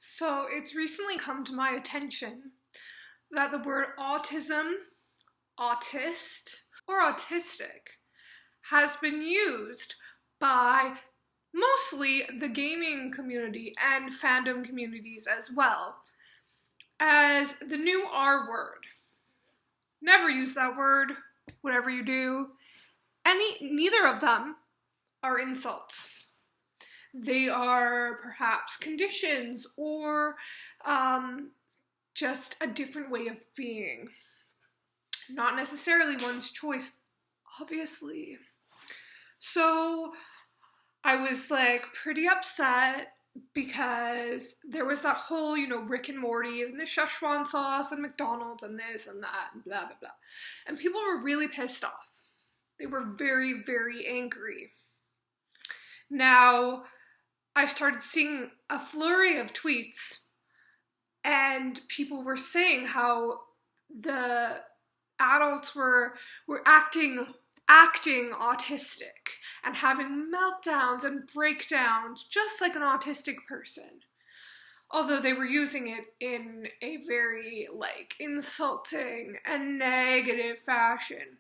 So it's recently come to my attention that the word autism, autist, or autistic has been used by mostly the gaming community and fandom communities as well as the new R word. Never use that word, whatever you do. Neither of them are insults. They are perhaps conditions or just a different way of being. Not necessarily one's choice, obviously. So I was pretty upset because there was that whole, Rick and Morty's and the Szechuan sauce and McDonald's and this and that and blah, blah, blah. And people were really pissed off. They were very, very angry. Now, I started seeing a flurry of tweets and people were saying how the adults were acting autistic and having meltdowns and breakdowns just like an autistic person. Although they were using it in a very insulting and negative fashion.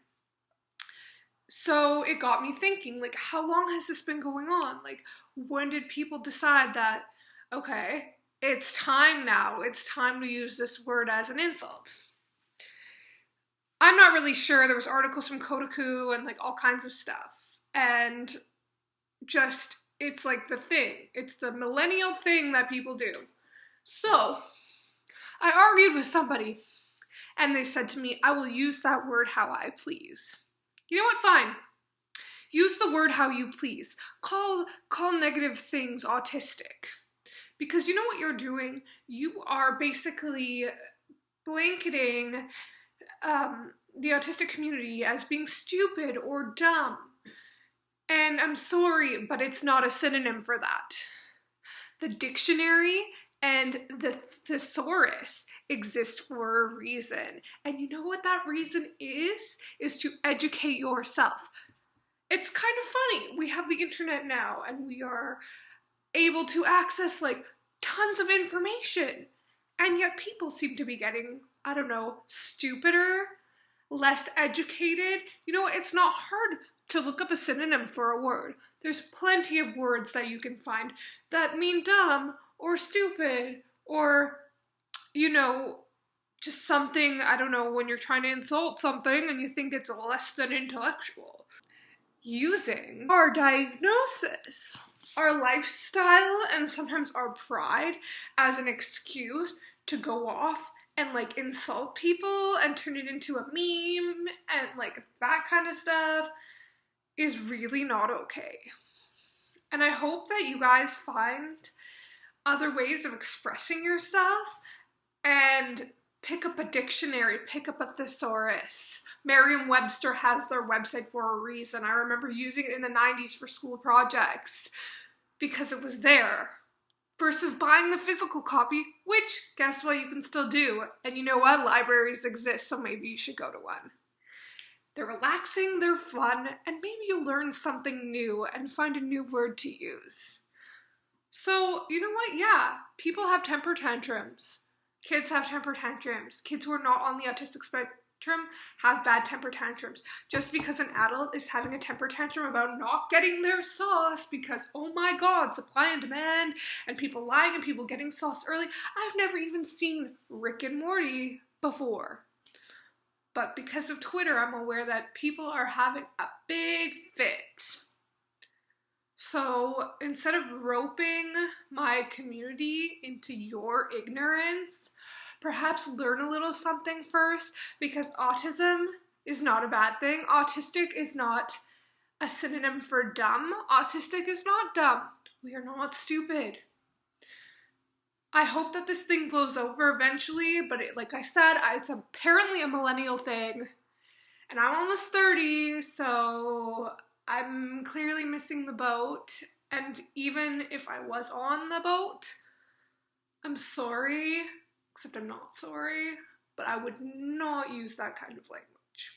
So it got me thinking, how long has this been going on? When did people decide that, okay, it's time now, it's time to use this word as an insult? I'm not really sure. There was articles from Kotaku and all kinds of stuff. And just, it's the thing. It's the millennial thing that people do. So, I argued with somebody and they said to me, I will use that word how I please. You know what? Fine. Use the word how you please. Call negative things autistic. Because you know what you're doing? You are basically blanketing the autistic community as being stupid or dumb. And I'm sorry, but it's not a synonym for that. The dictionary and the thesaurus exist for a reason. And you know what that reason is? Is to educate yourself. It's kind of funny. We have the internet now and we are able to access tons of information. And yet people seem to be getting, stupider, less educated. It's not hard to look up a synonym for a word. There's plenty of words that you can find that mean dumb or stupid or, just something, when you're trying to insult something and you think it's less than intellectual. Using our diagnosis, our lifestyle, and sometimes our pride as an excuse to go off and insult people and turn it into a meme and that kind of stuff is really not okay. And I hope that you guys find other ways of expressing yourself and pick up a dictionary, pick up a thesaurus. Merriam-Webster has their website for a reason. I remember using it in the 90s for school projects because it was there. Versus buying the physical copy, which, guess what, you can still do. And you know what? Libraries exist, so maybe you should go to one. They're relaxing, they're fun, and maybe you'll learn something new and find a new word to use. So, you know what? Yeah, people have temper tantrums. Kids have temper tantrums. Kids who are not on the autistic spectrum have bad temper tantrums. Just because an adult is having a temper tantrum about not getting their sauce because, oh my god, supply and demand, and people lying and people getting sauce early. I've never even seen Rick and Morty before. But because of Twitter, I'm aware that people are having a big fit. So instead of roping my community into your ignorance, perhaps learn a little something first, because autism is not a bad thing. Autistic is not a synonym for dumb. Autistic is not dumb. We are not stupid. I hope that this thing blows over eventually, but like I said, it's apparently a millennial thing. And I'm almost 30, so I'm clearly missing the boat. And even if I was on the boat, I'm sorry. Except I'm not sorry, but I would not use that kind of language.